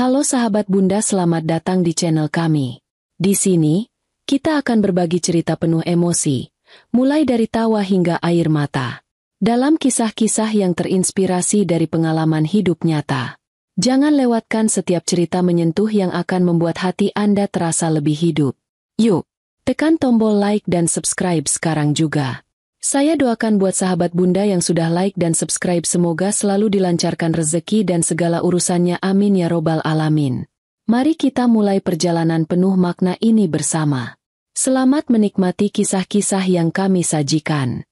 Halo sahabat Bunda, selamat datang di channel kami. Di sini, kita akan berbagi cerita penuh emosi, mulai dari tawa hingga air mata. Dalam kisah-kisah yang terinspirasi dari pengalaman hidup nyata. Jangan lewatkan setiap cerita menyentuh yang akan membuat hati Anda terasa lebih hidup. Yuk, tekan tombol like dan subscribe sekarang juga. Saya doakan buat sahabat Bunda yang sudah like dan subscribe semoga selalu dilancarkan rezeki dan segala urusannya, amin ya robbal alamin. Mari kita mulai perjalanan penuh makna ini bersama. Selamat menikmati kisah-kisah yang kami sajikan.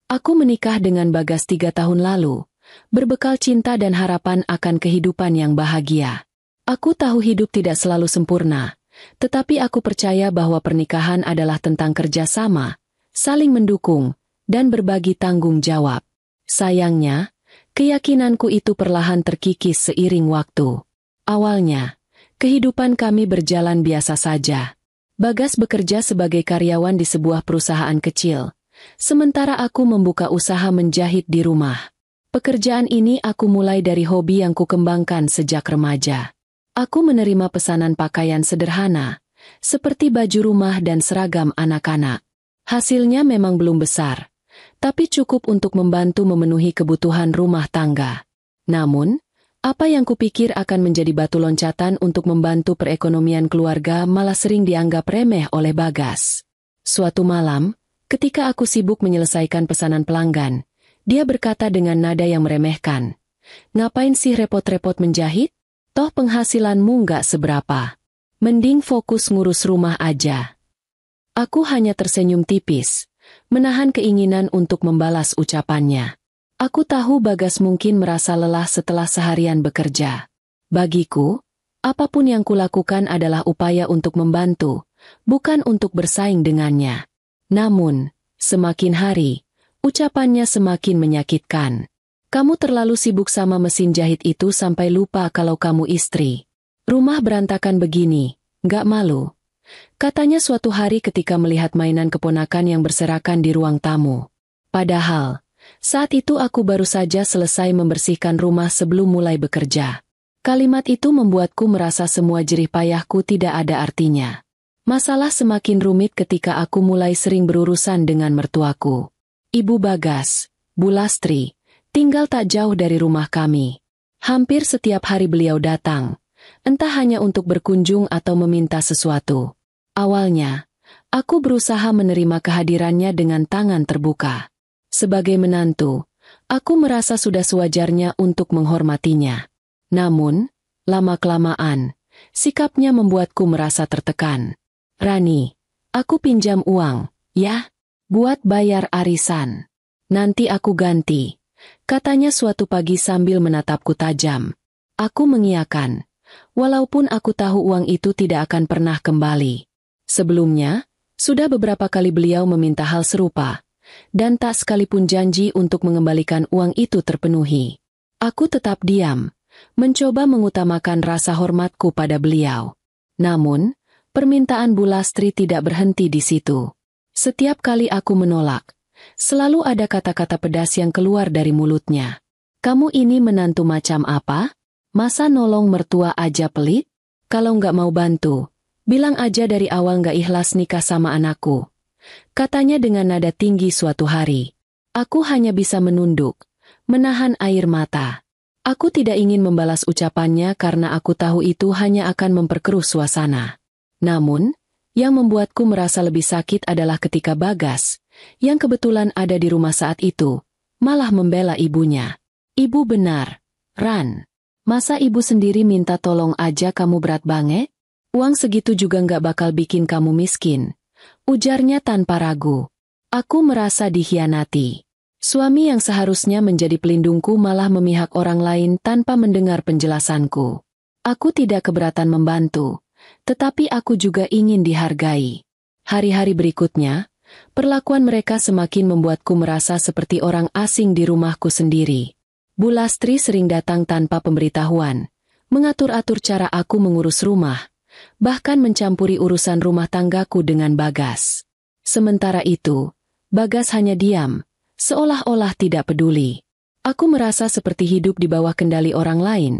Aku menikah dengan Bagas 3 tahun lalu, berbekal cinta dan harapan akan kehidupan yang bahagia. Aku tahu hidup tidak selalu sempurna, tetapi aku percaya bahwa pernikahan adalah tentang kerjasama, saling mendukung, dan berbagi tanggung jawab. Sayangnya, keyakinanku itu perlahan terkikis seiring waktu. Awalnya, kehidupan kami berjalan biasa saja. Bagas bekerja sebagai karyawan di sebuah perusahaan kecil, sementara aku membuka usaha menjahit di rumah. Pekerjaan ini aku mulai dari hobi yang kukembangkan sejak remaja. Aku menerima pesanan pakaian sederhana, seperti baju rumah dan seragam anak-anak. Hasilnya memang belum besar, tapi cukup untuk membantu memenuhi kebutuhan rumah tangga. Namun, apa yang kupikir akan menjadi batu loncatan untuk membantu perekonomian keluarga malah sering dianggap remeh oleh Bagas. Suatu malam, ketika aku sibuk menyelesaikan pesanan pelanggan, dia berkata dengan nada yang meremehkan, "Ngapain sih repot-repot menjahit? Toh penghasilanmu nggak seberapa. Mending fokus ngurus rumah aja." Aku hanya tersenyum tipis, menahan keinginan untuk membalas ucapannya. Aku tahu Bagas mungkin merasa lelah setelah seharian bekerja. Bagiku, apapun yang kulakukan adalah upaya untuk membantu, bukan untuk bersaing dengannya. Namun, semakin hari, ucapannya semakin menyakitkan. "Kamu terlalu sibuk sama mesin jahit itu sampai lupa kalau kamu istri. Rumah berantakan begini, nggak malu?" Katanya suatu hari ketika melihat mainan keponakan yang berserakan di ruang tamu. Padahal, saat itu aku baru saja selesai membersihkan rumah sebelum mulai bekerja. Kalimat itu membuatku merasa semua jerih payahku tidak ada artinya. Masalah semakin rumit ketika aku mulai sering berurusan dengan mertuaku. Ibu Bagas, Bu Lastri, tinggal tak jauh dari rumah kami. Hampir setiap hari beliau datang, entah hanya untuk berkunjung atau meminta sesuatu. Awalnya, aku berusaha menerima kehadirannya dengan tangan terbuka. Sebagai menantu, aku merasa sudah sewajarnya untuk menghormatinya. Namun, lama-kelamaan, sikapnya membuatku merasa tertekan. "Rani, aku pinjam uang, ya? Buat bayar arisan. Nanti aku ganti," katanya suatu pagi sambil menatapku tajam. Aku mengiyakan, walaupun aku tahu uang itu tidak akan pernah kembali. Sebelumnya, sudah beberapa kali beliau meminta hal serupa, dan tak sekalipun janji untuk mengembalikan uang itu terpenuhi. Aku tetap diam, mencoba mengutamakan rasa hormatku pada beliau. Namun, permintaan Bu Lastri tidak berhenti di situ. Setiap kali aku menolak, selalu ada kata-kata pedas yang keluar dari mulutnya. "Kamu ini menantu macam apa? Masa nolong mertua aja pelit? Kalau nggak mau bantu, bilang aja dari awal nggak ikhlas nikah sama anakku," katanya dengan nada tinggi suatu hari. Aku hanya bisa menunduk, menahan air mata. Aku tidak ingin membalas ucapannya karena aku tahu itu hanya akan memperkeruh suasana. Namun, yang membuatku merasa lebih sakit adalah ketika Bagas, yang kebetulan ada di rumah saat itu, malah membela ibunya. "Ibu benar, Ran. Masa ibu sendiri minta tolong aja kamu berat banget? Uang segitu juga nggak bakal bikin kamu miskin," ujarnya tanpa ragu. Aku merasa dikhianati. Suami yang seharusnya menjadi pelindungku malah memihak orang lain tanpa mendengar penjelasanku. Aku tidak keberatan membantu, tetapi aku juga ingin dihargai. Hari-hari berikutnya, perlakuan mereka semakin membuatku merasa seperti orang asing di rumahku sendiri. Bu Lastri sering datang tanpa pemberitahuan, mengatur-atur cara aku mengurus rumah, bahkan mencampuri urusan rumah tanggaku dengan Bagas. Sementara itu, Bagas hanya diam, seolah-olah tidak peduli. Aku merasa seperti hidup di bawah kendali orang lain,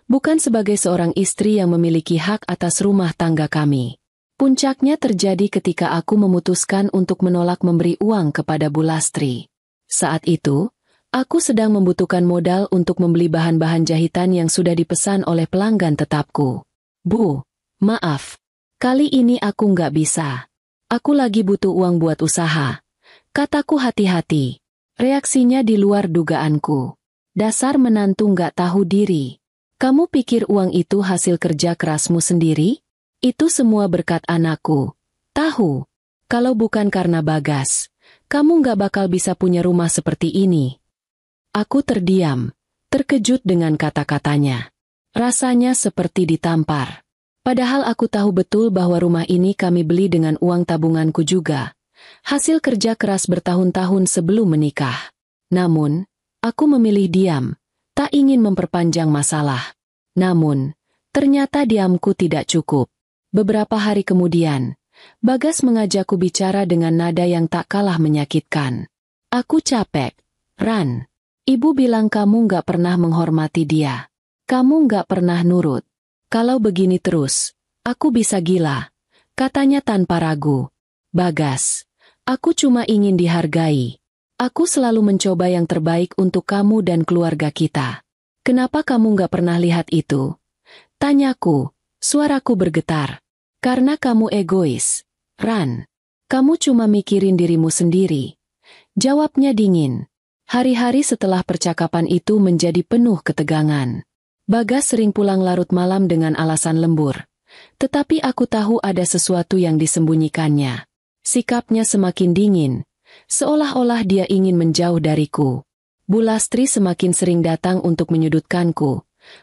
bukan sebagai seorang istri yang memiliki hak atas rumah tangga kami. Puncaknya terjadi ketika aku memutuskan untuk menolak memberi uang kepada Bu Lastri. Saat itu, aku sedang membutuhkan modal untuk membeli bahan-bahan jahitan yang sudah dipesan oleh pelanggan tetapku. Bu, maaf. Kali ini aku nggak bisa. Aku lagi butuh uang buat usaha. Kataku hati-hati. Reaksinya di luar dugaanku. Dasar menantu nggak tahu diri. Kamu pikir uang itu hasil kerja kerasmu sendiri? Itu semua berkat anakku. Tahu, kalau bukan karena Bagas, kamu nggak bakal bisa punya rumah seperti ini. Aku terdiam, terkejut dengan kata-katanya. Rasanya seperti ditampar. Padahal aku tahu betul bahwa rumah ini kami beli dengan uang tabunganku juga. Hasil kerja keras bertahun-tahun sebelum menikah. Namun, aku memilih diam, tak ingin memperpanjang masalah. Namun, ternyata diamku tidak cukup. Beberapa hari kemudian, Bagas mengajakku bicara dengan nada yang tak kalah menyakitkan. Aku capek, Ran. Ibu bilang kamu nggak pernah menghormati dia. Kamu nggak pernah nurut. Kalau begini terus, aku bisa gila. Katanya tanpa ragu. Bagas, aku cuma ingin dihargai. Aku selalu mencoba yang terbaik untuk kamu dan keluarga kita. Kenapa kamu nggak pernah lihat itu? Tanyaku. Suaraku bergetar. Karena kamu egois, Ran. Kamu cuma mikirin dirimu sendiri. Jawabnya dingin. Hari-hari setelah percakapan itu menjadi penuh ketegangan. Bagas sering pulang larut malam dengan alasan lembur. Tetapi aku tahu ada sesuatu yang disembunyikannya. Sikapnya semakin dingin, seolah-olah dia ingin menjauh dariku. Bu Lastri semakin sering datang untuk menyudutkanku,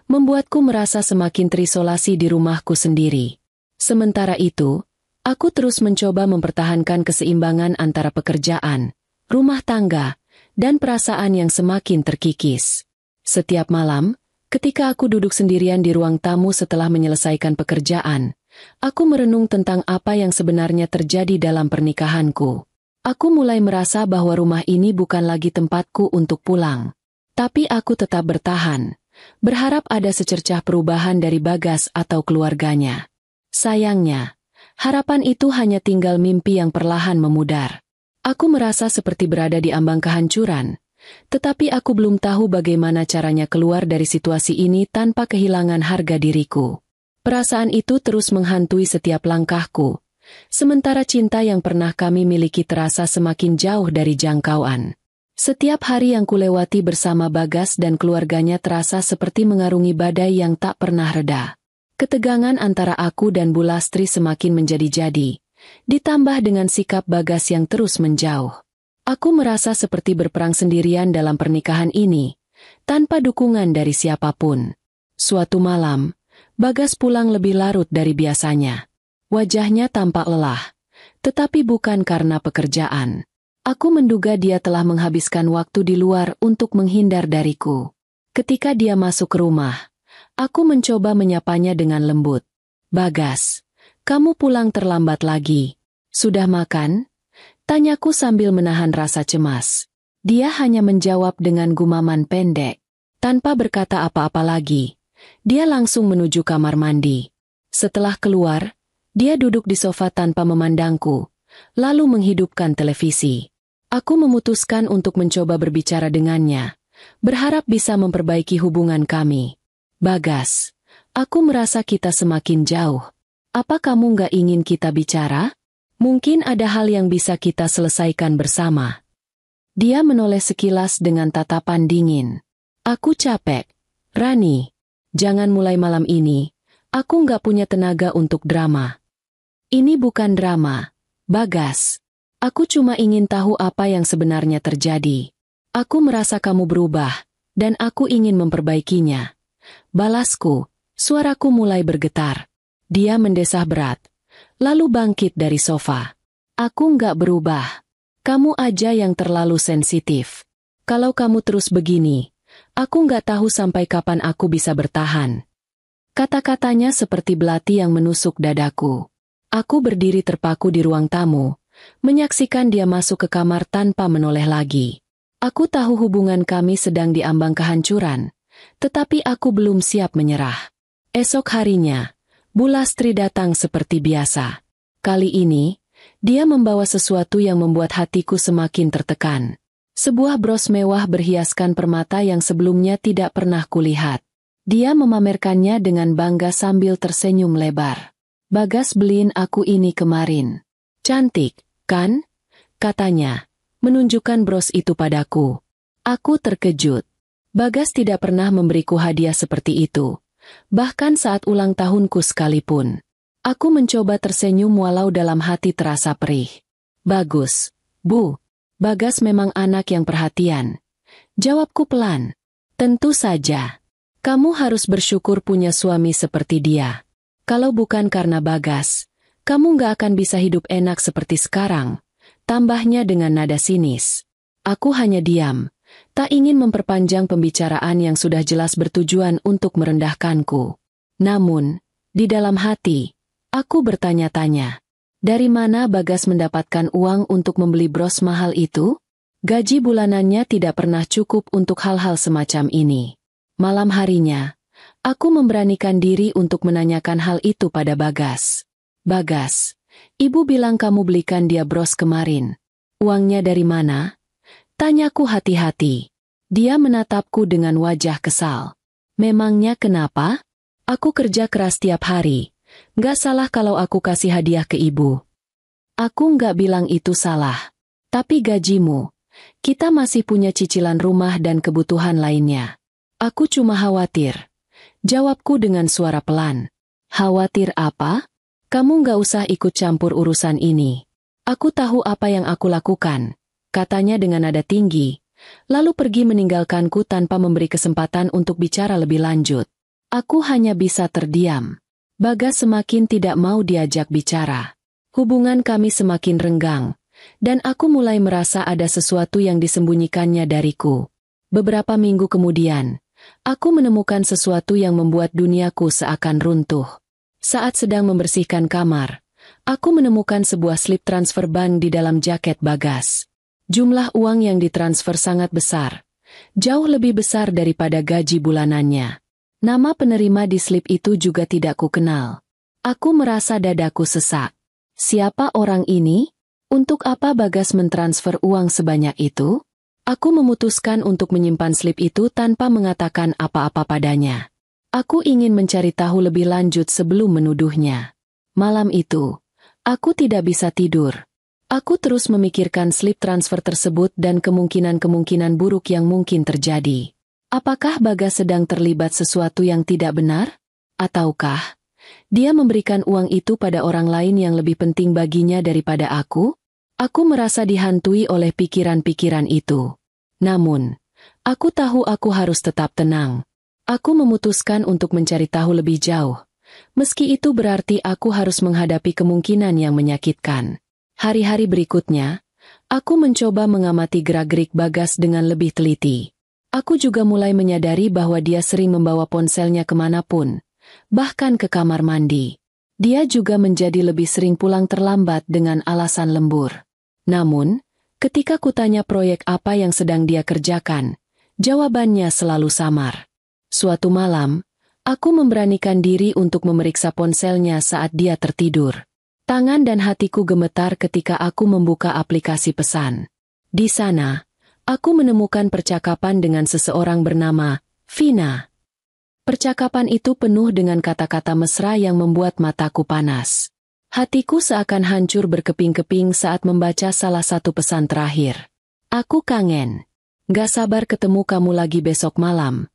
membuatku merasa semakin terisolasi di rumahku sendiri. Sementara itu, aku terus mencoba mempertahankan keseimbangan antara pekerjaan, rumah tangga, dan perasaan yang semakin terkikis. Setiap malam, ketika aku duduk sendirian di ruang tamu setelah menyelesaikan pekerjaan, aku merenung tentang apa yang sebenarnya terjadi dalam pernikahanku. Aku mulai merasa bahwa rumah ini bukan lagi tempatku untuk pulang. Tapi aku tetap bertahan, berharap ada secercah perubahan dari Bagas atau keluarganya. Sayangnya, harapan itu hanya tinggal mimpi yang perlahan memudar. Aku merasa seperti berada di ambang kehancuran, tetapi aku belum tahu bagaimana caranya keluar dari situasi ini tanpa kehilangan harga diriku. Perasaan itu terus menghantui setiap langkahku, sementara cinta yang pernah kami miliki terasa semakin jauh dari jangkauan. Setiap hari yang kulewati bersama Bagas dan keluarganya terasa seperti mengarungi badai yang tak pernah reda. Ketegangan antara aku dan Bu Lastri semakin menjadi-jadi, ditambah dengan sikap Bagas yang terus menjauh. Aku merasa seperti berperang sendirian dalam pernikahan ini, tanpa dukungan dari siapapun. Suatu malam, Bagas pulang lebih larut dari biasanya. Wajahnya tampak lelah, tetapi bukan karena pekerjaan. Aku menduga dia telah menghabiskan waktu di luar untuk menghindar dariku. Ketika dia masuk ke rumah, aku mencoba menyapanya dengan lembut. Bagas, kamu pulang terlambat lagi. Sudah makan? Tanyaku sambil menahan rasa cemas. Dia hanya menjawab dengan gumaman pendek. Tanpa berkata apa-apa lagi, dia langsung menuju kamar mandi. Setelah keluar, dia duduk di sofa tanpa memandangku, lalu menghidupkan televisi. Aku memutuskan untuk mencoba berbicara dengannya, berharap bisa memperbaiki hubungan kami. Bagas, aku merasa kita semakin jauh. Apa kamu nggak ingin kita bicara? Mungkin ada hal yang bisa kita selesaikan bersama. Dia menoleh sekilas dengan tatapan dingin. Aku capek. Rani, jangan mulai malam ini. Aku nggak punya tenaga untuk drama. Ini bukan drama, Bagas. Aku cuma ingin tahu apa yang sebenarnya terjadi. Aku merasa kamu berubah, dan aku ingin memperbaikinya. Balasku, suaraku mulai bergetar. Dia mendesah berat, lalu bangkit dari sofa. Aku nggak berubah. Kamu aja yang terlalu sensitif. Kalau kamu terus begini, aku nggak tahu sampai kapan aku bisa bertahan. Kata-katanya seperti belati yang menusuk dadaku. Aku berdiri terpaku di ruang tamu, menyaksikan dia masuk ke kamar tanpa menoleh lagi. Aku tahu hubungan kami sedang diambang kehancuran, tetapi aku belum siap menyerah. Esok harinya, Bu Lastri datang seperti biasa. Kali ini, dia membawa sesuatu yang membuat hatiku semakin tertekan. Sebuah bros mewah berhiaskan permata yang sebelumnya tidak pernah kulihat. Dia memamerkannya dengan bangga sambil tersenyum lebar. "Bagas beliin aku ini kemarin. Cantik, kan?" katanya, menunjukkan bros itu padaku. Aku terkejut. Bagas tidak pernah memberiku hadiah seperti itu, bahkan saat ulang tahunku sekalipun. Aku mencoba tersenyum walau dalam hati terasa perih. "Bagus, Bu. Bagas memang anak yang perhatian," jawabku pelan. "Tentu saja. Kamu harus bersyukur punya suami seperti dia. Kalau bukan karena Bagas, kamu gak akan bisa hidup enak seperti sekarang," tambahnya dengan nada sinis. Aku hanya diam, tak ingin memperpanjang pembicaraan yang sudah jelas bertujuan untuk merendahkanku. Namun, di dalam hati, aku bertanya-tanya, dari mana Bagas mendapatkan uang untuk membeli bros mahal itu? Gaji bulanannya tidak pernah cukup untuk hal-hal semacam ini. Malam harinya, aku memberanikan diri untuk menanyakan hal itu pada Bagas. "Bagas, Ibu bilang kamu belikan dia bros kemarin. Uangnya dari mana?" tanyaku hati-hati. Dia menatapku dengan wajah kesal. "Memangnya kenapa? Aku kerja keras tiap hari. Gak salah kalau aku kasih hadiah ke Ibu." Aku gak bilang itu salah. Tapi gajimu, kita masih punya cicilan rumah dan kebutuhan lainnya. Aku cuma khawatir. Jawabku dengan suara pelan. "Khawatir apa? Kamu gak usah ikut campur urusan ini. Aku tahu apa yang aku lakukan," katanya dengan nada tinggi, lalu pergi meninggalkanku tanpa memberi kesempatan untuk bicara lebih lanjut. Aku hanya bisa terdiam. Bagas semakin tidak mau diajak bicara. Hubungan kami semakin renggang, dan aku mulai merasa ada sesuatu yang disembunyikannya dariku. Beberapa minggu kemudian, aku menemukan sesuatu yang membuat duniaku seakan runtuh. Saat sedang membersihkan kamar, aku menemukan sebuah slip transfer bank di dalam jaket Bagas. Jumlah uang yang ditransfer sangat besar, jauh lebih besar daripada gaji bulanannya. Nama penerima di slip itu juga tidak kukenal. Aku merasa dadaku sesak. Siapa orang ini? Untuk apa Bagas mentransfer uang sebanyak itu? Aku memutuskan untuk menyimpan slip itu tanpa mengatakan apa-apa padanya. Aku ingin mencari tahu lebih lanjut sebelum menuduhnya. Malam itu, aku tidak bisa tidur. Aku terus memikirkan slip transfer tersebut dan kemungkinan-kemungkinan buruk yang mungkin terjadi. Apakah Bagas sedang terlibat sesuatu yang tidak benar? Ataukah dia memberikan uang itu pada orang lain yang lebih penting baginya daripada aku? Aku merasa dihantui oleh pikiran-pikiran itu. Namun, aku tahu aku harus tetap tenang. Aku memutuskan untuk mencari tahu lebih jauh. Meski itu berarti aku harus menghadapi kemungkinan yang menyakitkan. Hari-hari berikutnya, aku mencoba mengamati gerak-gerik Bagas dengan lebih teliti. Aku juga mulai menyadari bahwa dia sering membawa ponselnya kemanapun, bahkan ke kamar mandi. Dia juga menjadi lebih sering pulang terlambat dengan alasan lembur. Namun, ketika kutanya proyek apa yang sedang dia kerjakan, jawabannya selalu samar. Suatu malam, aku memberanikan diri untuk memeriksa ponselnya saat dia tertidur. Tangan dan hatiku gemetar ketika aku membuka aplikasi pesan. Di sana, aku menemukan percakapan dengan seseorang bernama Vina. Percakapan itu penuh dengan kata-kata mesra yang membuat mataku panas. Hatiku seakan hancur berkeping-keping saat membaca salah satu pesan terakhir. "Aku kangen. Gak sabar ketemu kamu lagi besok malam,"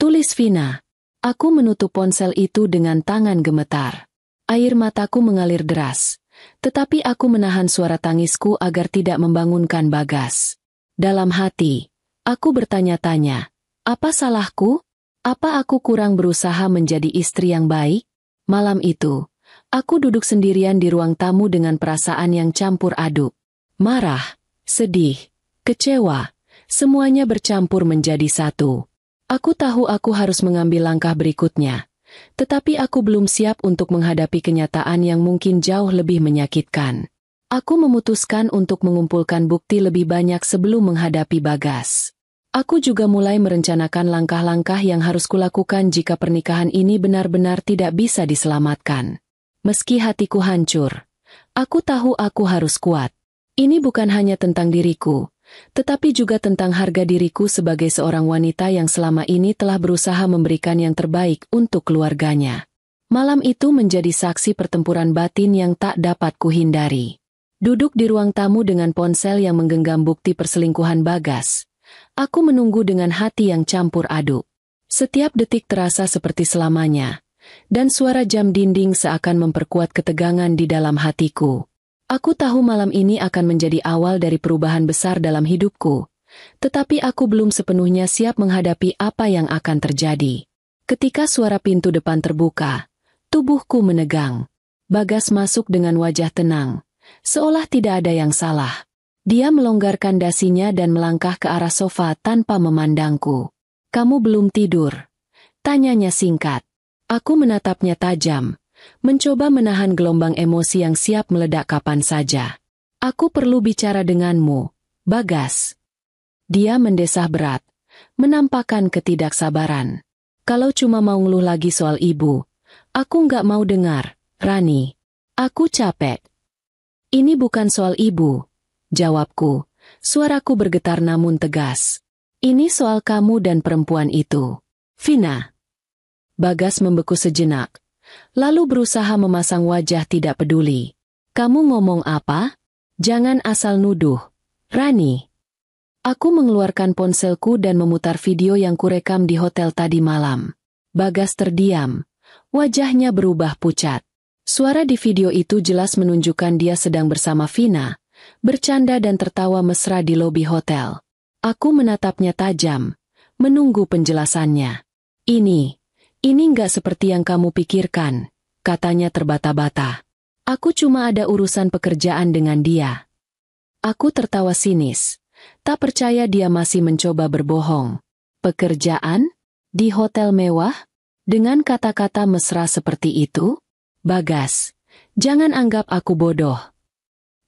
tulis Vina. Aku menutup ponsel itu dengan tangan gemetar. Air mataku mengalir deras, tetapi aku menahan suara tangisku agar tidak membangunkan Bagas. Dalam hati, aku bertanya-tanya, apa salahku? Apa aku kurang berusaha menjadi istri yang baik? Malam itu, aku duduk sendirian di ruang tamu dengan perasaan yang campur aduk. Marah, sedih, kecewa, semuanya bercampur menjadi satu. Aku tahu aku harus mengambil langkah berikutnya, tetapi aku belum siap untuk menghadapi kenyataan yang mungkin jauh lebih menyakitkan. Aku memutuskan untuk mengumpulkan bukti lebih banyak sebelum menghadapi Bagas. Aku juga mulai merencanakan langkah-langkah yang harus kulakukan jika pernikahan ini benar-benar tidak bisa diselamatkan. Meski hatiku hancur, aku tahu aku harus kuat. Ini bukan hanya tentang diriku, tetapi juga tentang harga diriku sebagai seorang wanita yang selama ini telah berusaha memberikan yang terbaik untuk keluarganya. Malam itu menjadi saksi pertempuran batin yang tak dapat kuhindari. Duduk di ruang tamu dengan ponsel yang menggenggam bukti perselingkuhan Bagas, aku menunggu dengan hati yang campur aduk. Setiap detik terasa seperti selamanya, dan suara jam dinding seakan memperkuat ketegangan di dalam hatiku. Aku tahu malam ini akan menjadi awal dari perubahan besar dalam hidupku, tetapi aku belum sepenuhnya siap menghadapi apa yang akan terjadi. Ketika suara pintu depan terbuka, tubuhku menegang. Bagas masuk dengan wajah tenang, seolah tidak ada yang salah. Dia melonggarkan dasinya dan melangkah ke arah sofa tanpa memandangku. "Kamu belum tidur?" tanyanya singkat. Aku menatapnya tajam, mencoba menahan gelombang emosi yang siap meledak kapan saja. "Aku perlu bicara denganmu, Bagas." Dia mendesah berat, menampakkan ketidaksabaran. "Kalau cuma mau ngeluh lagi soal ibu, aku nggak mau dengar, Rani. Aku capek." "Ini bukan soal ibu," jawabku. Suaraku bergetar namun tegas. "Ini soal kamu dan perempuan itu, Vina." Bagas membeku sejenak, lalu berusaha memasang wajah tidak peduli. "Kamu ngomong apa? Jangan asal nuduh, Rani." Aku mengeluarkan ponselku dan memutar video yang kurekam di hotel tadi malam. Bagas terdiam, wajahnya berubah pucat. Suara di video itu jelas menunjukkan dia sedang bersama Vina, bercanda dan tertawa mesra di lobi hotel. Aku menatapnya tajam, menunggu penjelasannya. Ini nggak seperti yang kamu pikirkan," katanya terbata-bata. "Aku cuma ada urusan pekerjaan dengan dia." Aku tertawa sinis, tak percaya dia masih mencoba berbohong. "Pekerjaan? Di hotel mewah? Dengan kata-kata mesra seperti itu? Bagas, jangan anggap aku bodoh."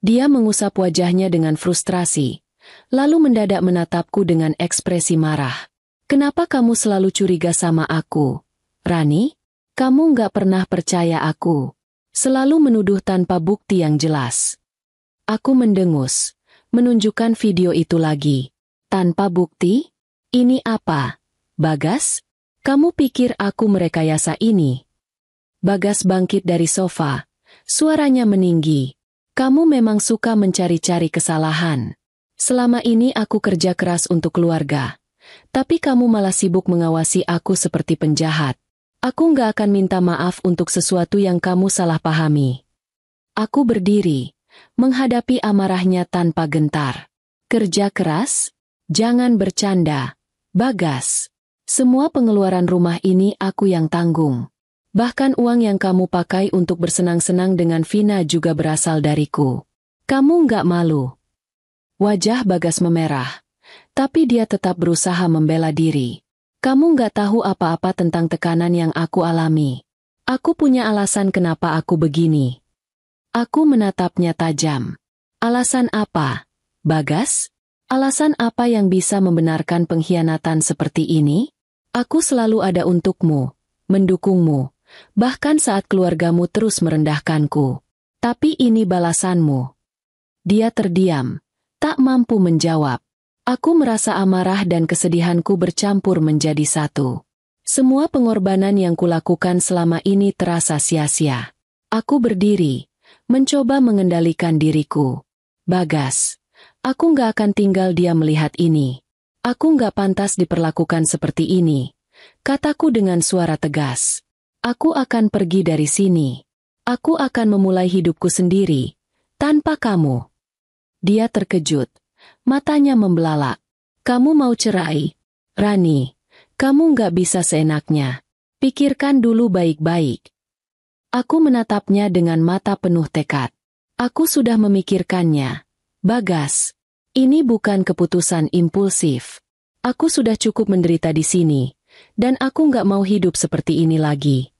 Dia mengusap wajahnya dengan frustrasi, lalu mendadak menatapku dengan ekspresi marah. "Kenapa kamu selalu curiga sama aku, Rani? Kamu nggak pernah percaya aku. Selalu menuduh tanpa bukti yang jelas." Aku mendengus, menunjukkan video itu lagi. "Tanpa bukti? Ini apa, Bagas? Kamu pikir aku merekayasa ini?" Bagas bangkit dari sofa, suaranya meninggi. "Kamu memang suka mencari-cari kesalahan. Selama ini aku kerja keras untuk keluarga, tapi kamu malah sibuk mengawasi aku seperti penjahat. Aku nggak akan minta maaf untuk sesuatu yang kamu salah pahami." Aku berdiri, menghadapi amarahnya tanpa gentar. "Kerja keras? Jangan bercanda, Bagas. Semua pengeluaran rumah ini aku yang tanggung. Bahkan uang yang kamu pakai untuk bersenang-senang dengan Vina juga berasal dariku. Kamu nggak malu?" Wajah Bagas memerah, tapi dia tetap berusaha membela diri. "Kamu nggak tahu apa-apa tentang tekanan yang aku alami. Aku punya alasan kenapa aku begini." Aku menatapnya tajam. "Alasan apa, Bagas? Alasan apa yang bisa membenarkan pengkhianatan seperti ini? Aku selalu ada untukmu, mendukungmu, bahkan saat keluargamu terus merendahkanku. Tapi ini balasanmu." Dia terdiam, tak mampu menjawab. Aku merasa amarah dan kesedihanku bercampur menjadi satu. Semua pengorbanan yang kulakukan selama ini terasa sia-sia. Aku berdiri, mencoba mengendalikan diriku. "Bagas, aku nggak akan tinggal diam melihat ini. Aku nggak pantas diperlakukan seperti ini," kataku dengan suara tegas. "Aku akan pergi dari sini. Aku akan memulai hidupku sendiri, tanpa kamu." Dia terkejut. Matanya membelalak. "Kamu mau cerai? Rani, kamu nggak bisa seenaknya. Pikirkan dulu baik-baik." Aku menatapnya dengan mata penuh tekad. "Aku sudah memikirkannya, Bagas. Ini bukan keputusan impulsif. Aku sudah cukup menderita di sini, dan aku nggak mau hidup seperti ini lagi."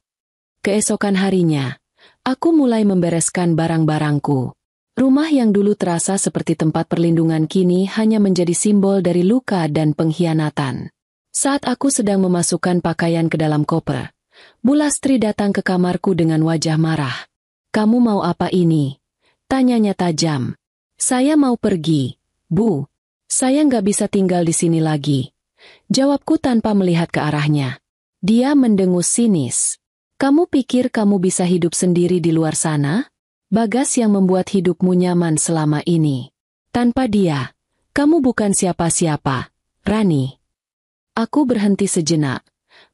Keesokan harinya, aku mulai membereskan barang-barangku. Rumah yang dulu terasa seperti tempat perlindungan kini hanya menjadi simbol dari luka dan pengkhianatan. Saat aku sedang memasukkan pakaian ke dalam koper, Bu Lastri datang ke kamarku dengan wajah marah. "Kamu mau apa ini?" tanyanya tajam. "Saya mau pergi, Bu. Saya nggak bisa tinggal di sini lagi," jawabku tanpa melihat ke arahnya. Dia mendengus sinis. "Kamu pikir kamu bisa hidup sendiri di luar sana? Bagas yang membuat hidupmu nyaman selama ini. Tanpa dia, kamu bukan siapa-siapa, Rani." Aku berhenti sejenak,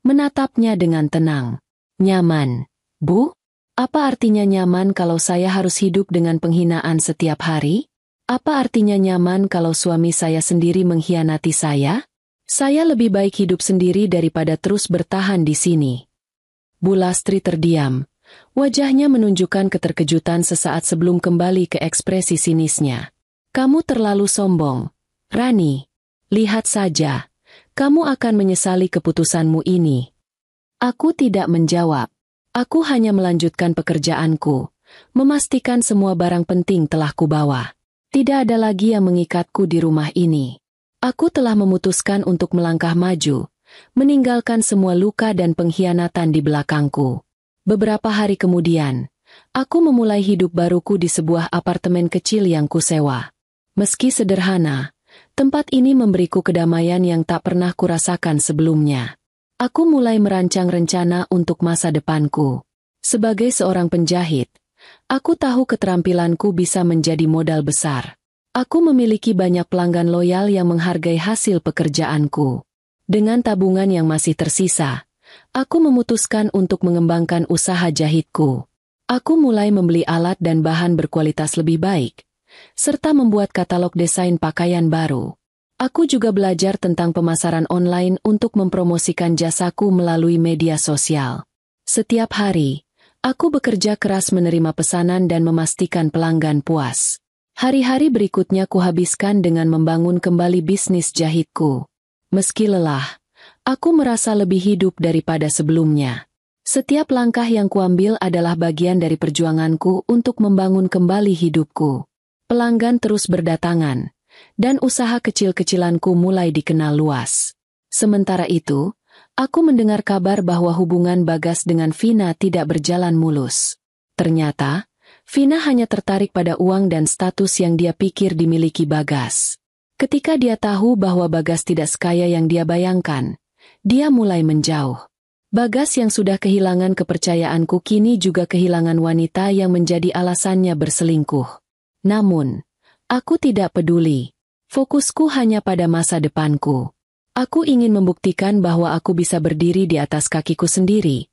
menatapnya dengan tenang. "Nyaman, Bu? Apa artinya nyaman kalau saya harus hidup dengan penghinaan setiap hari? Apa artinya nyaman kalau suami saya sendiri mengkhianati saya? Saya lebih baik hidup sendiri daripada terus bertahan di sini." Bu Lastri terdiam. Wajahnya menunjukkan keterkejutan sesaat sebelum kembali ke ekspresi sinisnya. "Kamu terlalu sombong, Rani. Lihat saja, kamu akan menyesali keputusanmu ini." Aku tidak menjawab. Aku hanya melanjutkan pekerjaanku, memastikan semua barang penting telah kubawa. Tidak ada lagi yang mengikatku di rumah ini. Aku telah memutuskan untuk melangkah maju, meninggalkan semua luka dan pengkhianatan di belakangku. Beberapa hari kemudian, aku memulai hidup baruku di sebuah apartemen kecil yang kusewa. Meski sederhana, tempat ini memberiku kedamaian yang tak pernah kurasakan sebelumnya. Aku mulai merancang rencana untuk masa depanku. Sebagai seorang penjahit, aku tahu keterampilanku bisa menjadi modal besar. Aku memiliki banyak pelanggan loyal yang menghargai hasil pekerjaanku. Dengan tabungan yang masih tersisa, aku memutuskan untuk mengembangkan usaha jahitku. Aku mulai membeli alat dan bahan berkualitas lebih baik, serta membuat katalog desain pakaian baru. Aku juga belajar tentang pemasaran online untuk mempromosikan jasaku melalui media sosial. Setiap hari, aku bekerja keras menerima pesanan dan memastikan pelanggan puas. Hari-hari berikutnya kuhabiskan dengan membangun kembali bisnis jahitku. Meski lelah, aku merasa lebih hidup daripada sebelumnya. Setiap langkah yang kuambil adalah bagian dari perjuanganku untuk membangun kembali hidupku. Pelanggan terus berdatangan, dan usaha kecil-kecilanku mulai dikenal luas. Sementara itu, aku mendengar kabar bahwa hubungan Bagas dengan Vina tidak berjalan mulus. Ternyata, Vina hanya tertarik pada uang dan status yang dia pikir dimiliki Bagas. Ketika dia tahu bahwa Bagas tidak sekaya yang dia bayangkan, dia mulai menjauh. Bagas yang sudah kehilangan kepercayaanku kini juga kehilangan wanita yang menjadi alasannya berselingkuh. Namun, aku tidak peduli. Fokusku hanya pada masa depanku. Aku ingin membuktikan bahwa aku bisa berdiri di atas kakiku sendiri,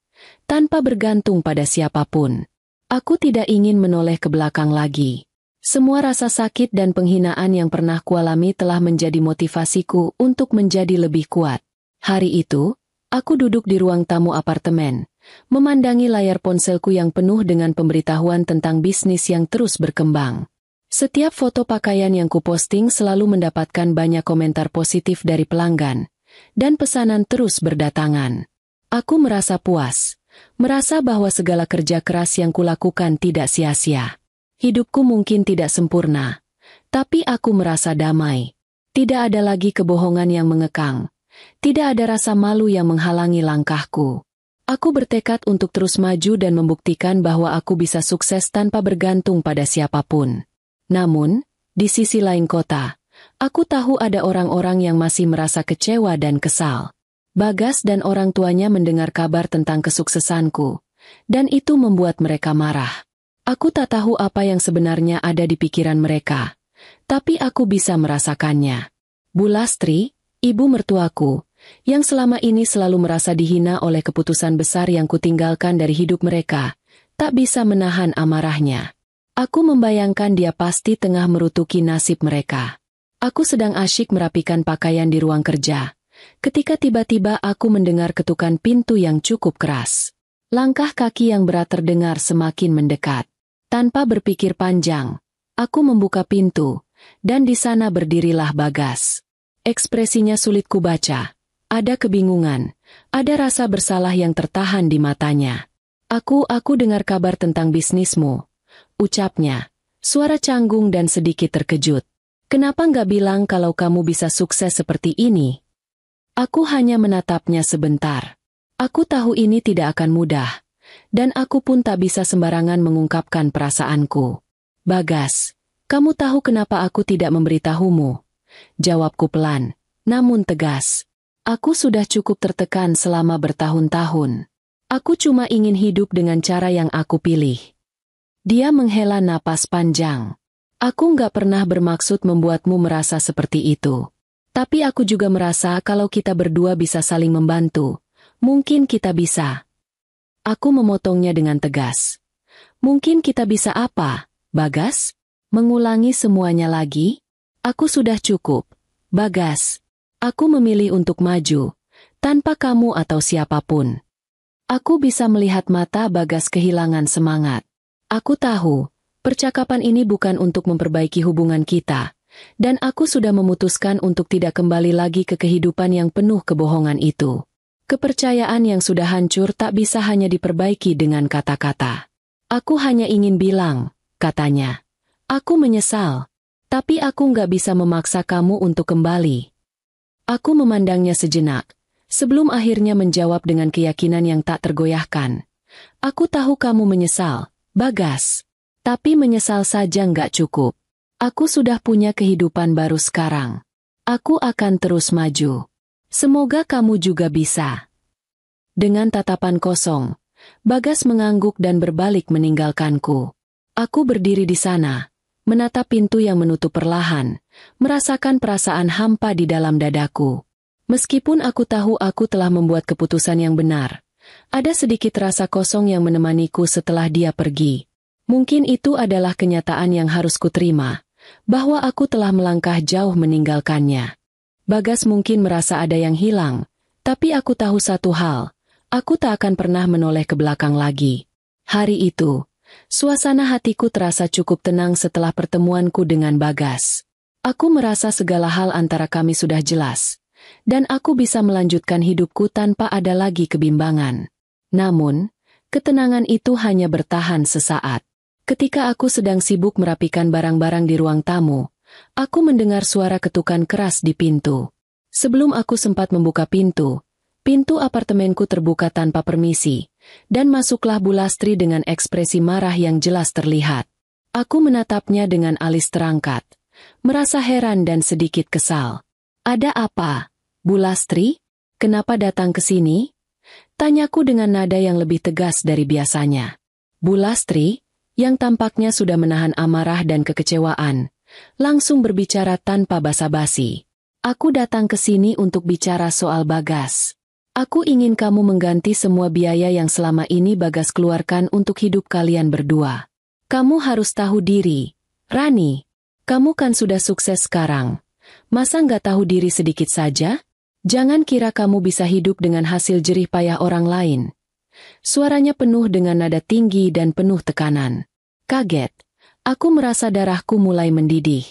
tanpa bergantung pada siapapun. Aku tidak ingin menoleh ke belakang lagi. Semua rasa sakit dan penghinaan yang pernah kualami telah menjadi motivasiku untuk menjadi lebih kuat. Hari itu, aku duduk di ruang tamu apartemen, memandangi layar ponselku yang penuh dengan pemberitahuan tentang bisnis yang terus berkembang. Setiap foto pakaian yang kuposting selalu mendapatkan banyak komentar positif dari pelanggan, dan pesanan terus berdatangan. Aku merasa puas, merasa bahwa segala kerja keras yang kulakukan tidak sia-sia. Hidupku mungkin tidak sempurna, tapi aku merasa damai. Tidak ada lagi kebohongan yang mengekang. Tidak ada rasa malu yang menghalangi langkahku. Aku bertekad untuk terus maju dan membuktikan bahwa aku bisa sukses tanpa bergantung pada siapapun. Namun, di sisi lain kota, aku tahu ada orang-orang yang masih merasa kecewa dan kesal. Bagas dan orang tuanya mendengar kabar tentang kesuksesanku, dan itu membuat mereka marah. Aku tak tahu apa yang sebenarnya ada di pikiran mereka, tapi aku bisa merasakannya. Bu Lastri, ibu mertuaku, yang selama ini selalu merasa dihina oleh keputusan besar yang kutinggalkan dari hidup mereka, tak bisa menahan amarahnya. Aku membayangkan dia pasti tengah merutuki nasib mereka. Aku sedang asyik merapikan pakaian di ruang kerja, ketika tiba-tiba aku mendengar ketukan pintu yang cukup keras. Langkah kaki yang berat terdengar semakin mendekat. Tanpa berpikir panjang, aku membuka pintu, dan di sana berdirilah Bagas. Ekspresinya sulit kubaca. Ada kebingungan, ada rasa bersalah yang tertahan di matanya. Aku dengar kabar tentang bisnismu, ucapnya, Suara canggung dan sedikit terkejut. Kenapa nggak bilang kalau kamu bisa sukses seperti ini? Aku hanya menatapnya sebentar. Aku tahu ini tidak akan mudah. Dan aku pun tak bisa sembarangan mengungkapkan perasaanku. Bagas, kamu tahu kenapa aku tidak memberitahumu? Jawabku pelan, namun tegas. Aku sudah cukup tertekan selama bertahun-tahun. Aku cuma ingin hidup dengan cara yang aku pilih. Dia menghela napas panjang. Aku nggak pernah bermaksud membuatmu merasa seperti itu. Tapi aku juga merasa kalau kita berdua bisa saling membantu. Mungkin kita bisa. Aku memotongnya dengan tegas. Mungkin kita bisa apa, Bagas? Mengulangi semuanya lagi? Aku sudah cukup. Bagas, aku memilih untuk maju. Tanpa kamu atau siapapun. Aku bisa melihat mata Bagas kehilangan semangat. Aku tahu, percakapan ini bukan untuk memperbaiki hubungan kita. Dan aku sudah memutuskan untuk tidak kembali lagi ke kehidupan yang penuh kebohongan itu. Kepercayaan yang sudah hancur tak bisa hanya diperbaiki dengan kata-kata. Aku hanya ingin bilang, katanya. Aku menyesal. Tapi aku nggak bisa memaksa kamu untuk kembali. Aku memandangnya sejenak, sebelum akhirnya menjawab dengan keyakinan yang tak tergoyahkan. Aku tahu kamu menyesal, Bagas. Tapi menyesal saja nggak cukup. Aku sudah punya kehidupan baru sekarang. Aku akan terus maju. Semoga kamu juga bisa. Dengan tatapan kosong, Bagas mengangguk dan berbalik meninggalkanku. Aku berdiri di sana, menatap pintu yang menutup perlahan, merasakan perasaan hampa di dalam dadaku. Meskipun aku tahu aku telah membuat keputusan yang benar, ada sedikit rasa kosong yang menemaniku setelah dia pergi. Mungkin itu adalah kenyataan yang harus kuterima, bahwa aku telah melangkah jauh meninggalkannya. Bagas mungkin merasa ada yang hilang, tapi aku tahu satu hal, aku tak akan pernah menoleh ke belakang lagi. Hari itu, suasana hatiku terasa cukup tenang setelah pertemuanku dengan Bagas. Aku merasa segala hal antara kami sudah jelas, dan aku bisa melanjutkan hidupku tanpa ada lagi kebimbangan. Namun, ketenangan itu hanya bertahan sesaat. Ketika aku sedang sibuk merapikan barang-barang di ruang tamu, aku mendengar suara ketukan keras di pintu. Sebelum aku sempat membuka pintu apartemenku terbuka tanpa permisi, dan masuklah Bu Lastri dengan ekspresi marah yang jelas terlihat. Aku menatapnya dengan alis terangkat, merasa heran dan sedikit kesal. Ada apa, Bu Lastri? Kenapa datang ke sini? Tanyaku dengan nada yang lebih tegas dari biasanya. Bu Lastri, yang tampaknya sudah menahan amarah dan kekecewaan, langsung berbicara tanpa basa-basi. Aku datang ke sini untuk bicara soal Bagas. Aku ingin kamu mengganti semua biaya yang selama ini Bagas keluarkan untuk hidup kalian berdua. Kamu harus tahu diri, Rani. Kamu kan sudah sukses sekarang. Masa nggak tahu diri sedikit saja? Jangan kira kamu bisa hidup dengan hasil jerih payah orang lain. Suaranya penuh dengan nada tinggi dan penuh tekanan. Kaget, aku merasa darahku mulai mendidih.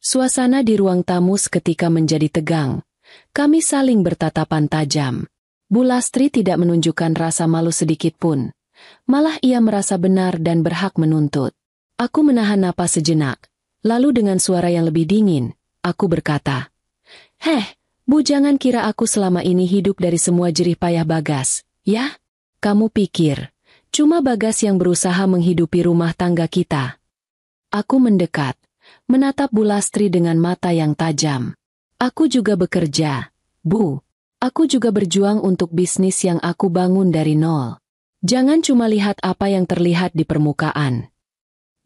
Suasana di ruang tamu seketika menjadi tegang. Kami saling bertatapan tajam. Bu Lastri tidak menunjukkan rasa malu sedikit pun. Malah ia merasa benar dan berhak menuntut. Aku menahan napas sejenak. Lalu dengan suara yang lebih dingin, aku berkata, Bu, jangan kira aku selama ini hidup dari semua jerih payah Bagas, ya? Kamu pikir, cuma Bagas yang berusaha menghidupi rumah tangga kita. Aku mendekat, menatap Bu Lastri dengan mata yang tajam. Aku juga bekerja, Bu. Aku juga berjuang untuk bisnis yang aku bangun dari nol. Jangan cuma lihat apa yang terlihat di permukaan.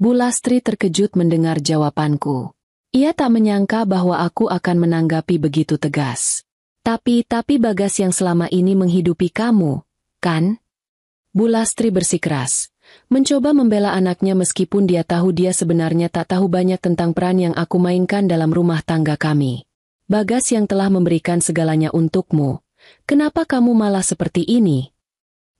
Bu Lastri terkejut mendengar jawabanku. Ia tak menyangka bahwa aku akan menanggapi begitu tegas. Tapi Bagas yang selama ini menghidupi kamu, kan? Bu Lastri bersikeras, mencoba membela anaknya meskipun dia tahu dia sebenarnya tak tahu banyak tentang peran yang aku mainkan dalam rumah tangga kami. Bagas yang telah memberikan segalanya untukmu, kenapa kamu malah seperti ini?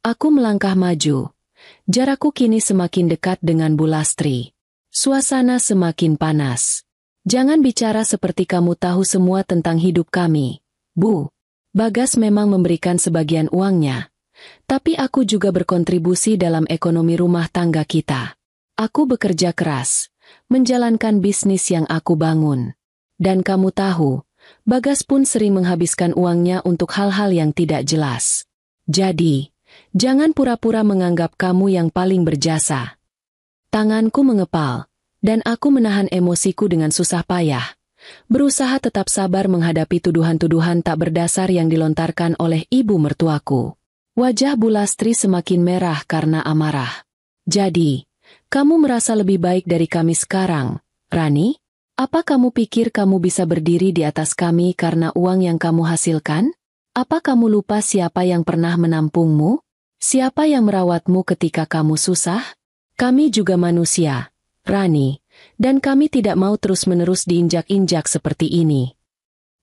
Aku melangkah maju. Jarakku kini semakin dekat dengan Bu Lastri. Suasana semakin panas. Jangan bicara seperti kamu tahu semua tentang hidup kami, Bu. Bagas memang memberikan sebagian uangnya. Tapi aku juga berkontribusi dalam ekonomi rumah tangga kita. Aku bekerja keras, menjalankan bisnis yang aku bangun. Dan kamu tahu, Bagas pun sering menghabiskan uangnya untuk hal-hal yang tidak jelas. Jadi, jangan pura-pura menganggap kamu yang paling berjasa. Tanganku mengepal, dan aku menahan emosiku dengan susah payah. Berusaha tetap sabar menghadapi tuduhan-tuduhan tak berdasar yang dilontarkan oleh ibu mertuaku. Wajah Bu Lastri semakin merah karena amarah. Jadi, kamu merasa lebih baik dari kami sekarang, Rani? Apa kamu pikir kamu bisa berdiri di atas kami karena uang yang kamu hasilkan? Apa kamu lupa siapa yang pernah menampungmu? Siapa yang merawatmu ketika kamu susah? Kami juga manusia, Rani, dan kami tidak mau terus-menerus diinjak-injak seperti ini.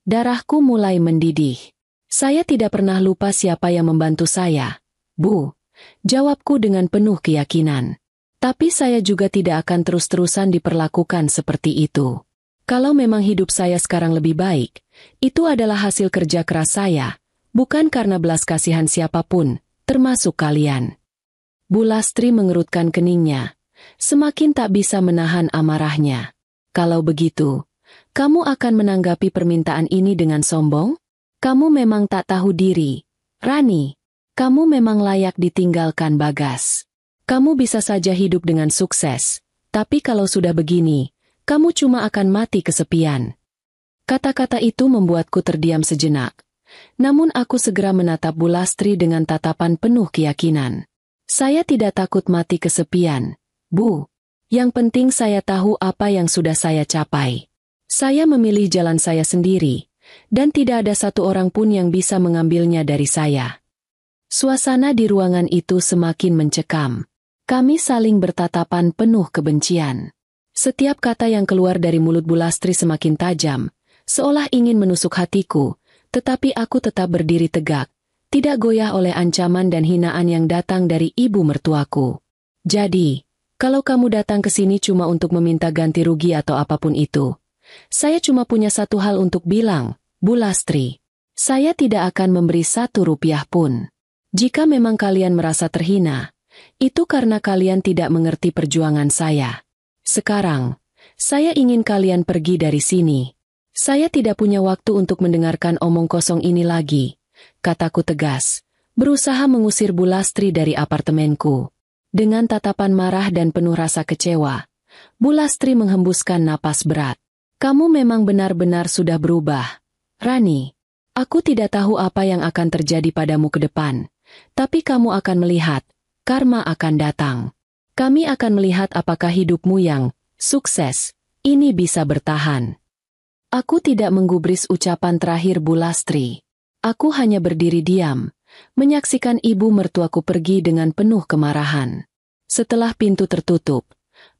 Darahku mulai mendidih. Saya tidak pernah lupa siapa yang membantu saya, Bu. Jawabku dengan penuh keyakinan. Tapi saya juga tidak akan terus-terusan diperlakukan seperti itu. Kalau memang hidup saya sekarang lebih baik, itu adalah hasil kerja keras saya, bukan karena belas kasihan siapapun, termasuk kalian. Bu Lastri mengerutkan keningnya, semakin tak bisa menahan amarahnya. Kalau begitu, kamu akan menanggapi permintaan ini dengan sombong? Kamu memang tak tahu diri, Rani. Kamu memang layak ditinggalkan Bagas. Kamu bisa saja hidup dengan sukses, tapi kalau sudah begini, kamu cuma akan mati kesepian. Kata-kata itu membuatku terdiam sejenak. Namun aku segera menatap Bu Lastri dengan tatapan penuh keyakinan. Saya tidak takut mati kesepian, Bu. Yang penting saya tahu apa yang sudah saya capai. Saya memilih jalan saya sendiri, dan tidak ada satu orang pun yang bisa mengambilnya dari saya. Suasana di ruangan itu semakin mencekam. Kami saling bertatapan penuh kebencian. Setiap kata yang keluar dari mulut Bu Lastri semakin tajam, seolah ingin menusuk hatiku, tetapi aku tetap berdiri tegak, tidak goyah oleh ancaman dan hinaan yang datang dari ibu mertuaku. Jadi, kalau kamu datang ke sini cuma untuk meminta ganti rugi atau apapun itu, saya cuma punya satu hal untuk bilang, Bu Lastri. Saya tidak akan memberi 1 rupiah pun. Jika memang kalian merasa terhina, itu karena kalian tidak mengerti perjuangan saya. Sekarang, saya ingin kalian pergi dari sini. Saya tidak punya waktu untuk mendengarkan omong kosong ini lagi, kataku tegas, berusaha mengusir Bu Lastri dari apartemenku. Dengan tatapan marah dan penuh rasa kecewa, Bu Lastri menghembuskan napas berat. Kamu memang benar-benar sudah berubah, Rani. Aku tidak tahu apa yang akan terjadi padamu ke depan, tapi kamu akan melihat. Karma akan datang. Kami akan melihat apakah hidupmu yang sukses ini bisa bertahan. Aku tidak menggubris ucapan terakhir Bu Lastri. Aku hanya berdiri diam, menyaksikan ibu mertuaku pergi dengan penuh kemarahan. Setelah pintu tertutup,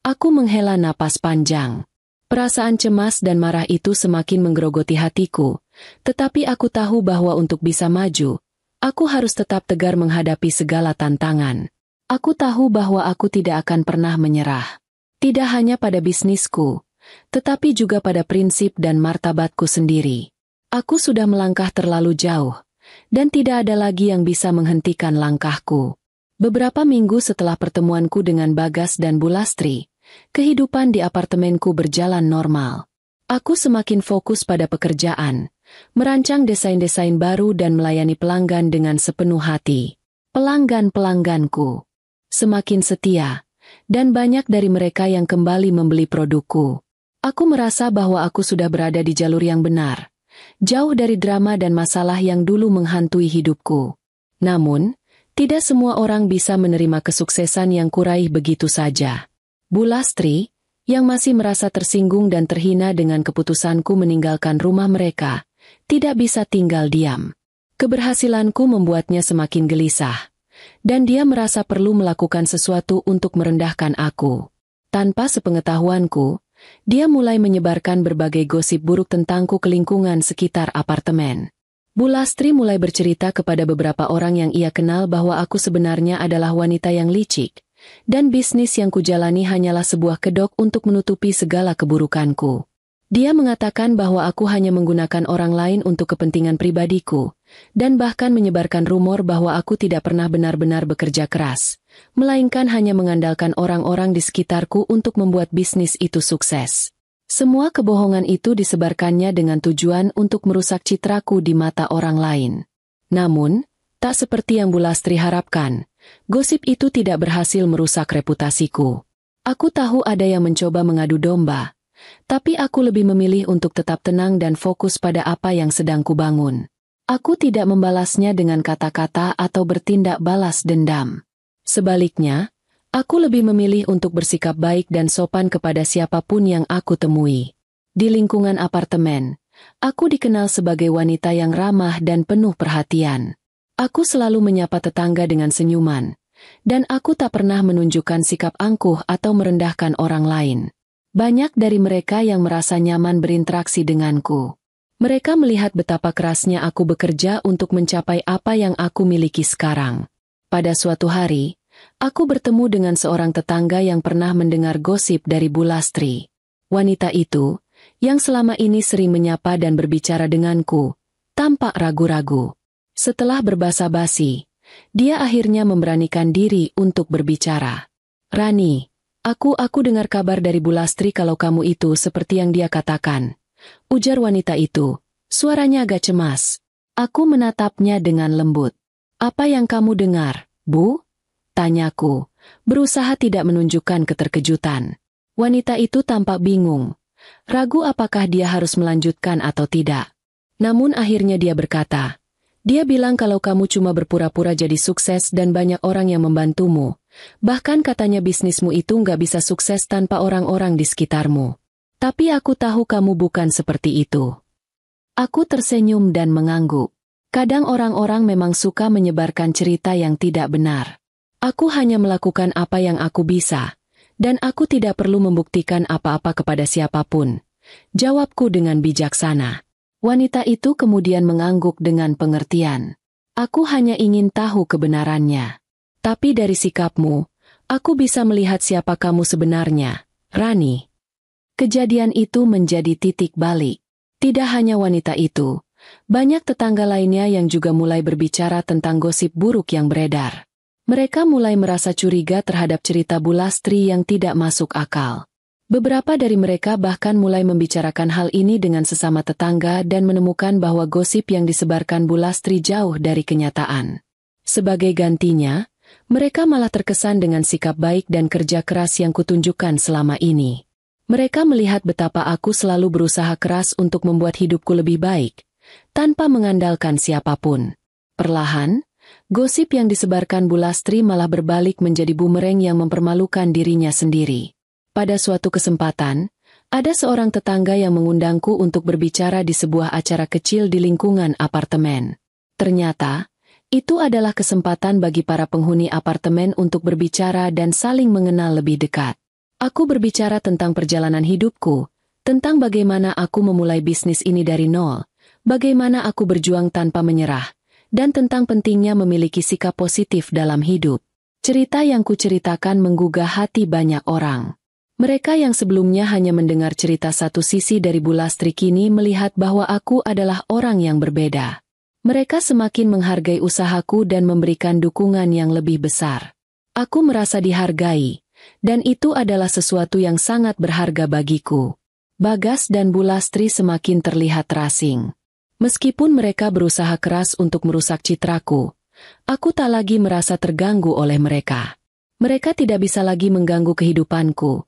aku menghela napas panjang. Perasaan cemas dan marah itu semakin menggerogoti hatiku, tetapi aku tahu bahwa untuk bisa maju, aku harus tetap tegar menghadapi segala tantangan. Aku tahu bahwa aku tidak akan pernah menyerah. Tidak hanya pada bisnisku, tetapi juga pada prinsip dan martabatku sendiri. Aku sudah melangkah terlalu jauh, dan tidak ada lagi yang bisa menghentikan langkahku. Beberapa minggu setelah pertemuanku dengan Bagas dan Bu Lastri, kehidupan di apartemenku berjalan normal. Aku semakin fokus pada pekerjaan, merancang desain-desain baru dan melayani pelanggan dengan sepenuh hati. Pelanggan-pelangganku semakin setia, dan banyak dari mereka yang kembali membeli produkku. Aku merasa bahwa aku sudah berada di jalur yang benar, jauh dari drama dan masalah yang dulu menghantui hidupku. Namun, tidak semua orang bisa menerima kesuksesan yang kuraih begitu saja. Bu Lastri, yang masih merasa tersinggung dan terhina dengan keputusanku meninggalkan rumah mereka, tidak bisa tinggal diam. Keberhasilanku membuatnya semakin gelisah, dan dia merasa perlu melakukan sesuatu untuk merendahkan aku. Tanpa sepengetahuanku, dia mulai menyebarkan berbagai gosip buruk tentangku ke lingkungan sekitar apartemen. Bu Lastri mulai bercerita kepada beberapa orang yang ia kenal bahwa aku sebenarnya adalah wanita yang licik, dan bisnis yang kujalani hanyalah sebuah kedok untuk menutupi segala keburukanku. Dia mengatakan bahwa aku hanya menggunakan orang lain untuk kepentingan pribadiku, dan bahkan menyebarkan rumor bahwa aku tidak pernah benar-benar bekerja keras, melainkan hanya mengandalkan orang-orang di sekitarku untuk membuat bisnis itu sukses. Semua kebohongan itu disebarkannya dengan tujuan untuk merusak citraku di mata orang lain. Namun, tak seperti yang Bu Lastri harapkan, gosip itu tidak berhasil merusak reputasiku. Aku tahu ada yang mencoba mengadu domba, tapi aku lebih memilih untuk tetap tenang dan fokus pada apa yang sedang kubangun. Aku tidak membalasnya dengan kata-kata atau bertindak balas dendam. Sebaliknya, aku lebih memilih untuk bersikap baik dan sopan kepada siapapun yang aku temui. Di lingkungan apartemen, aku dikenal sebagai wanita yang ramah dan penuh perhatian. Aku selalu menyapa tetangga dengan senyuman, dan aku tak pernah menunjukkan sikap angkuh atau merendahkan orang lain. Banyak dari mereka yang merasa nyaman berinteraksi denganku. Mereka melihat betapa kerasnya aku bekerja untuk mencapai apa yang aku miliki sekarang. Pada suatu hari, aku bertemu dengan seorang tetangga yang pernah mendengar gosip dari Bu Lastri. Wanita itu, yang selama ini sering menyapa dan berbicara denganku, tampak ragu-ragu. Setelah berbasa-basi, dia akhirnya memberanikan diri untuk berbicara. "Rani, aku dengar kabar dari Bu Lastri kalau kamu itu seperti yang dia katakan," ujar wanita itu, suaranya agak cemas. Aku menatapnya dengan lembut. "Apa yang kamu dengar, Bu?" tanyaku, berusaha tidak menunjukkan keterkejutan. Wanita itu tampak bingung, ragu apakah dia harus melanjutkan atau tidak. Namun akhirnya dia berkata, "Dia bilang kalau kamu cuma berpura-pura jadi sukses dan banyak orang yang membantumu. Bahkan katanya bisnismu itu nggak bisa sukses tanpa orang-orang di sekitarmu. Tapi aku tahu kamu bukan seperti itu." Aku tersenyum dan mengangguk. Kadang orang-orang memang suka menyebarkan cerita yang tidak benar. Aku hanya melakukan apa yang aku bisa, dan aku tidak perlu membuktikan apa-apa kepada siapapun, jawabku dengan bijaksana. Wanita itu kemudian mengangguk dengan pengertian. "Aku hanya ingin tahu kebenarannya. Tapi dari sikapmu, aku bisa melihat siapa kamu sebenarnya, Rani." Kejadian itu menjadi titik balik. Tidak hanya wanita itu, banyak tetangga lainnya yang juga mulai berbicara tentang gosip buruk yang beredar. Mereka mulai merasa curiga terhadap cerita Bu Lastri yang tidak masuk akal. Beberapa dari mereka bahkan mulai membicarakan hal ini dengan sesama tetangga dan menemukan bahwa gosip yang disebarkan Bu Lastri jauh dari kenyataan. Sebagai gantinya, mereka malah terkesan dengan sikap baik dan kerja keras yang kutunjukkan selama ini. Mereka melihat betapa aku selalu berusaha keras untuk membuat hidupku lebih baik, tanpa mengandalkan siapapun. Perlahan, gosip yang disebarkan Bu Lastri malah berbalik menjadi bumerang yang mempermalukan dirinya sendiri. Pada suatu kesempatan, ada seorang tetangga yang mengundangku untuk berbicara di sebuah acara kecil di lingkungan apartemen. Ternyata, itu adalah kesempatan bagi para penghuni apartemen untuk berbicara dan saling mengenal lebih dekat. Aku berbicara tentang perjalanan hidupku, tentang bagaimana aku memulai bisnis ini dari nol, bagaimana aku berjuang tanpa menyerah, dan tentang pentingnya memiliki sikap positif dalam hidup. Cerita yang kuceritakan menggugah hati banyak orang. Mereka yang sebelumnya hanya mendengar cerita satu sisi dari Bu Lastri kini melihat bahwa aku adalah orang yang berbeda. Mereka semakin menghargai usahaku dan memberikan dukungan yang lebih besar. Aku merasa dihargai, dan itu adalah sesuatu yang sangat berharga bagiku. Bagas dan Bu Lastri semakin terlihat terasing. Meskipun mereka berusaha keras untuk merusak citraku, aku tak lagi merasa terganggu oleh mereka. Mereka tidak bisa lagi mengganggu kehidupanku,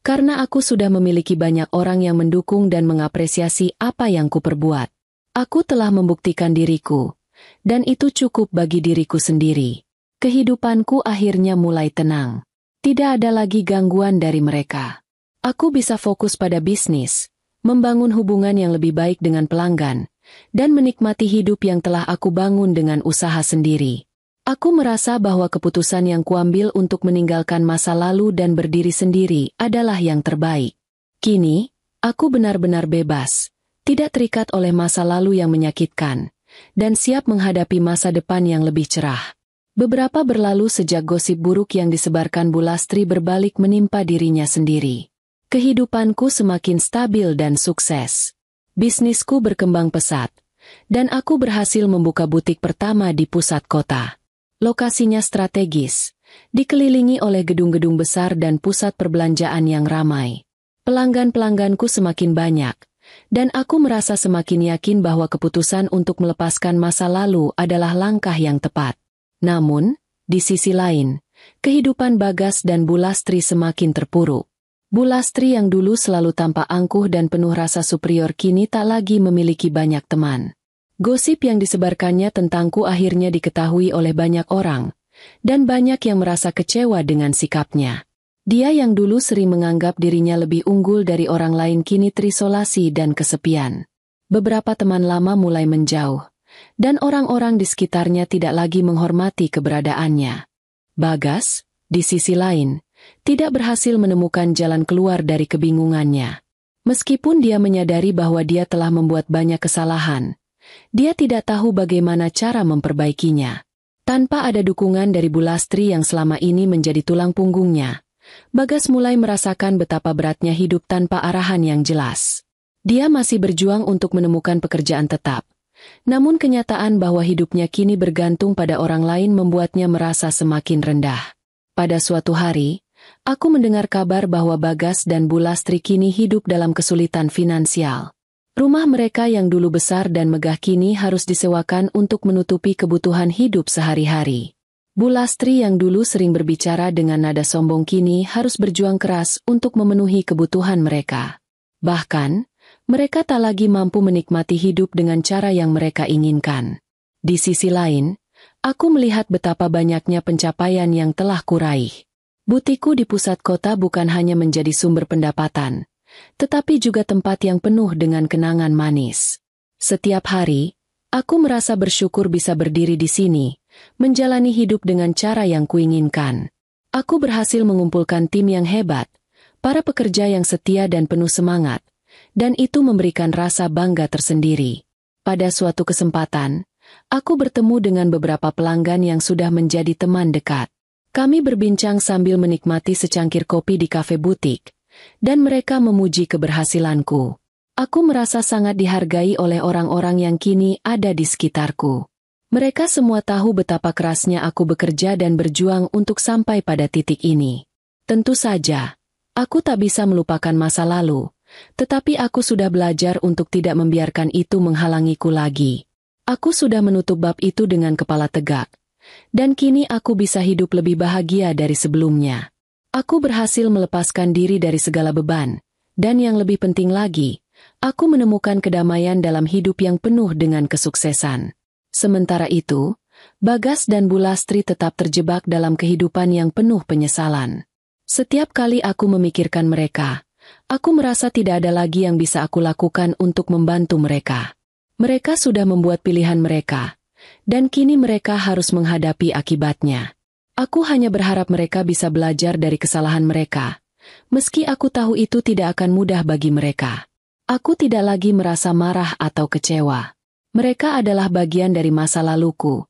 karena aku sudah memiliki banyak orang yang mendukung dan mengapresiasi apa yang kuperbuat. Aku telah membuktikan diriku, dan itu cukup bagi diriku sendiri. Kehidupanku akhirnya mulai tenang. Tidak ada lagi gangguan dari mereka. Aku bisa fokus pada bisnis, membangun hubungan yang lebih baik dengan pelanggan, dan menikmati hidup yang telah aku bangun dengan usaha sendiri. Aku merasa bahwa keputusan yang kuambil untuk meninggalkan masa lalu dan berdiri sendiri adalah yang terbaik. Kini, aku benar-benar bebas, tidak terikat oleh masa lalu yang menyakitkan, dan siap menghadapi masa depan yang lebih cerah. Beberapa berlalu sejak gosip buruk yang disebarkan Bu Lastri berbalik menimpa dirinya sendiri. Kehidupanku semakin stabil dan sukses. Bisnisku berkembang pesat, dan aku berhasil membuka butik pertama di pusat kota. Lokasinya strategis, dikelilingi oleh gedung-gedung besar dan pusat perbelanjaan yang ramai. Pelanggan-pelangganku semakin banyak, dan aku merasa semakin yakin bahwa keputusan untuk melepaskan masa lalu adalah langkah yang tepat. Namun, di sisi lain, kehidupan Bagas dan Bu Lastri semakin terpuruk. Bu Lastri yang dulu selalu tampak angkuh dan penuh rasa superior kini tak lagi memiliki banyak teman. Gosip yang disebarkannya tentangku akhirnya diketahui oleh banyak orang, dan banyak yang merasa kecewa dengan sikapnya. Dia yang dulu sering menganggap dirinya lebih unggul dari orang lain kini terisolasi dan kesepian. Beberapa teman lama mulai menjauh, dan orang-orang di sekitarnya tidak lagi menghormati keberadaannya. Bagas, di sisi lain, tidak berhasil menemukan jalan keluar dari kebingungannya. Meskipun dia menyadari bahwa dia telah membuat banyak kesalahan, dia tidak tahu bagaimana cara memperbaikinya. Tanpa ada dukungan dari Bu Lastri yang selama ini menjadi tulang punggungnya, Bagas mulai merasakan betapa beratnya hidup tanpa arahan yang jelas. Dia masih berjuang untuk menemukan pekerjaan tetap, namun kenyataan bahwa hidupnya kini bergantung pada orang lain membuatnya merasa semakin rendah. Pada suatu hari, aku mendengar kabar bahwa Bagas dan Bu Lastri kini hidup dalam kesulitan finansial. Rumah mereka yang dulu besar dan megah kini harus disewakan untuk menutupi kebutuhan hidup sehari-hari. Bu Lastri yang dulu sering berbicara dengan nada sombong kini harus berjuang keras untuk memenuhi kebutuhan mereka. Bahkan, mereka tak lagi mampu menikmati hidup dengan cara yang mereka inginkan. Di sisi lain, aku melihat betapa banyaknya pencapaian yang telah kuraih. Butikku di pusat kota bukan hanya menjadi sumber pendapatan, tetapi juga tempat yang penuh dengan kenangan manis. Setiap hari, aku merasa bersyukur bisa berdiri di sini, menjalani hidup dengan cara yang kuinginkan. Aku berhasil mengumpulkan tim yang hebat, para pekerja yang setia dan penuh semangat, dan itu memberikan rasa bangga tersendiri. Pada suatu kesempatan, aku bertemu dengan beberapa pelanggan yang sudah menjadi teman dekat. Kami berbincang sambil menikmati secangkir kopi di kafe butik, dan mereka memuji keberhasilanku. Aku merasa sangat dihargai oleh orang-orang yang kini ada di sekitarku. Mereka semua tahu betapa kerasnya aku bekerja dan berjuang untuk sampai pada titik ini. Tentu saja, aku tak bisa melupakan masa lalu, tetapi aku sudah belajar untuk tidak membiarkan itu menghalangiku lagi. Aku sudah menutup bab itu dengan kepala tegak, dan kini aku bisa hidup lebih bahagia dari sebelumnya. Aku berhasil melepaskan diri dari segala beban, dan yang lebih penting lagi, aku menemukan kedamaian dalam hidup yang penuh dengan kesuksesan. Sementara itu, Bagas dan Bu Lastri tetap terjebak dalam kehidupan yang penuh penyesalan. Setiap kali aku memikirkan mereka, aku merasa tidak ada lagi yang bisa aku lakukan untuk membantu mereka. Mereka sudah membuat pilihan mereka, dan kini mereka harus menghadapi akibatnya. Aku hanya berharap mereka bisa belajar dari kesalahan mereka, meski aku tahu itu tidak akan mudah bagi mereka. Aku tidak lagi merasa marah atau kecewa. Mereka adalah bagian dari masa laluku,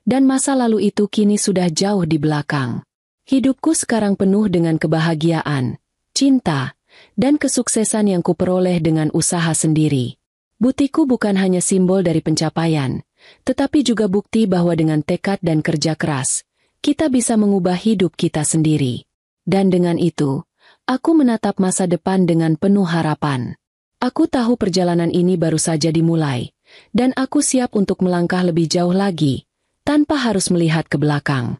dan masa lalu itu kini sudah jauh di belakang. Hidupku sekarang penuh dengan kebahagiaan, cinta, dan kesuksesan yang kuperoleh dengan usaha sendiri. Butikku bukan hanya simbol dari pencapaian, tetapi juga bukti bahwa dengan tekad dan kerja keras, kita bisa mengubah hidup kita sendiri. Dan dengan itu, aku menatap masa depan dengan penuh harapan. Aku tahu perjalanan ini baru saja dimulai, dan aku siap untuk melangkah lebih jauh lagi, tanpa harus melihat ke belakang.